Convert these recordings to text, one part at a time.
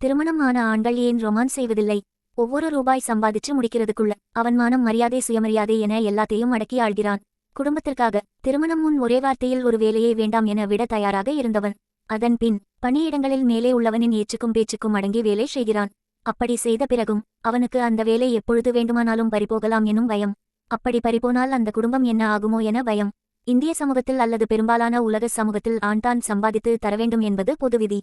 திருமணம் ஆன ஆண்கள் ஏன் ரொமான்ஸ் செய்வதில்லை? ஒவ்வொரு ரூபாய் சம்பாதிச்சு முடிக்கிறதுக்குள்ள அவன் மானம், மரியாதை, சுயமரியாதை என எல்லாத்தையும் அடக்கி ஆள்கிறான். குடும்பத்திற்காக திருமணம் முன் ஒரே வார்த்தையில் ஒரு வேலையை வேண்டாம் என விட தயாராக இருந்தவன். அதன் பின் பணியிடங்களில் மேலே உள்ளவனின் ஏச்சுக்கும் பேச்சுக்கும் அடங்கி வேலை செய்கிறான். அப்படி செய்த பிறகும் அவனுக்கு அந்த வேலை எப்பொழுது வேண்டுமானாலும் பறிபோகலாம் எனும் பயம். அப்படி பறிபோனால் அந்த குடும்பம் என்ன ஆகுமோ என பயம். இந்திய சமூகத்தில் அல்லது பெரும்பாலான உலக சமூகத்தில் ஆண் தான் சம்பாதித்து தரவேண்டும் என்பது பொதுவிதி.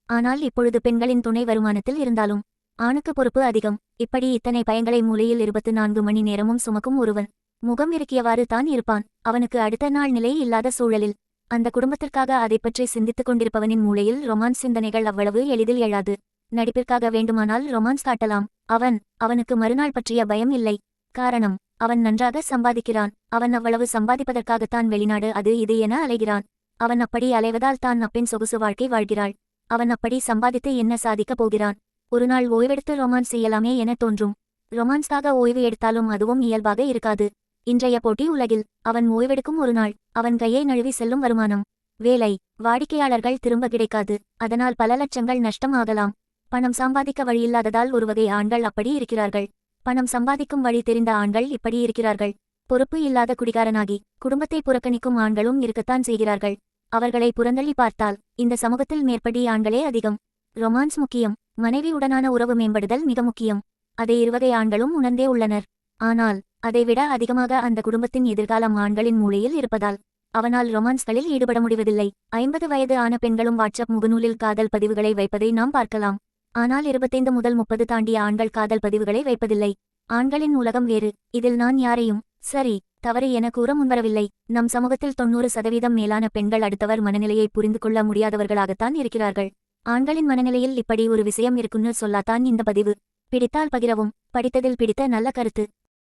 ஆனால் இப்பொழுது பெண்களின் துணை வருமானத்தில் இருந்தாலும் ஆணுக்கு பொறுப்பு அதிகம். இப்படி இத்தனை பயங்களை மூலையில் 24 மணி நேரமும் சுமக்கும் ஒருவன் முகம் இறுக்கியவாறு தான் இருப்பான். அவனுக்கு அடுத்த நாள் நிலை இல்லாத சூழலில் அந்த குடும்பத்திற்காக அதைப்பற்றி சிந்தித்துக் கொண்டிருப்பவனின் மூளையில் ரொமான்ஸ் சிந்தனைகள் அவ்வளவு எளிதில் எழாது. நடிப்பிற்காக வேண்டுமானால் ரொமான்ஸ் காட்டலாம். அவனுக்கு மறுநாள் பற்றிய பயம் இல்லை. காரணம், அவன் நன்றாக சம்பாதிக்கிறான். அவன் அவ்வளவு சம்பாதிப்பதற்காகத்தான் வெளிநாடு அது இது என அலைகிறான். அவன் அப்படி அலைவதால் தான் அப்பெண் சொகுசு வாழ்க்கை வாழ்கிறாள். அவன் அப்படி சம்பாதித்து என்ன சாதிக்கப் போகிறான்? ஒரு நாள் ஓய்வெடுத்து ரொமான்ஸ் செய்யலாமே என தோன்றும். ரொமான்ஸ்காக ஓய்வு எடுத்தாலும் அதுவும் இயல்பாக இருக்காது. இன்றைய போட்டி உலகில் அவன் ஓய்வெடுக்கும் ஒரு நாள் அவன் கையை நழுவி செல்லும் வருமானம், வேலை, வாடிக்கையாளர்கள் திரும்ப கிடைக்காது. அதனால் பல லட்சங்கள் நஷ்டம் ஆகலாம். பணம் சம்பாதிக்க வழியில்லாததால் ஒரு வகை ஆண்கள் அப்படி இருக்கிறார்கள். பணம் சம்பாதிக்கும் வழி தெரிந்த ஆண்கள் இப்படி இருக்கிறார்கள். பொறுப்பு இல்லாத குடிகாரனாகி குடும்பத்தை புறக்கணிக்கும் ஆண்களும் இருக்கத்தான் செய்கிறார்கள். அவர்களை புறந்தள்ளி பார்த்தால் இந்த சமூகத்தில் மேற்படி ஆண்களே அதிகம். ரொமான்ஸ் முக்கியம், மனைவியுடனான உறவு மேம்படுதல் மிக முக்கியம். அதை இருவகை ஆண்களும் உணர்ந்தே உள்ளனர். ஆனால் அதைவிட அதிகமாக அந்த குடும்பத்தின் எதிர்காலம் ஆண்களின் மூளையில் இருப்பதால் அவனால் ரொமான்ஸ்களில் ஈடுபட முடிவதில்லை. 50 வயது ஆன பெண்களும் வாட்ஸ்அப் முகநூலில் காதல் பதிவுகளை வைப்பதை நாம் பார்க்கலாம். ஆனால் 25 முதல் 30 தாண்டிய ஆண்கள் காதல் பதிவுகளை வைப்பதில்லை. ஆண்களின் உலகம் வேறு. இதில் நான் யாரையும் சரி, தவறு என கூற முன்வரவில்லை. நம் சமூகத்தில் 90% மேலான பெண்கள் அடுத்தவர் மனநிலையை புரிந்து கொள்ள முடியாதவர்களாகத்தான் இருக்கிறார்கள். ஆண்களின் மனநிலையில் இப்படி ஒரு விஷயம் இருக்குன்னு சொல்லாதான் இந்த பதிவு. பிடித்தால் பகிரவும். படித்ததில் பிடித்த நல்ல கருத்து.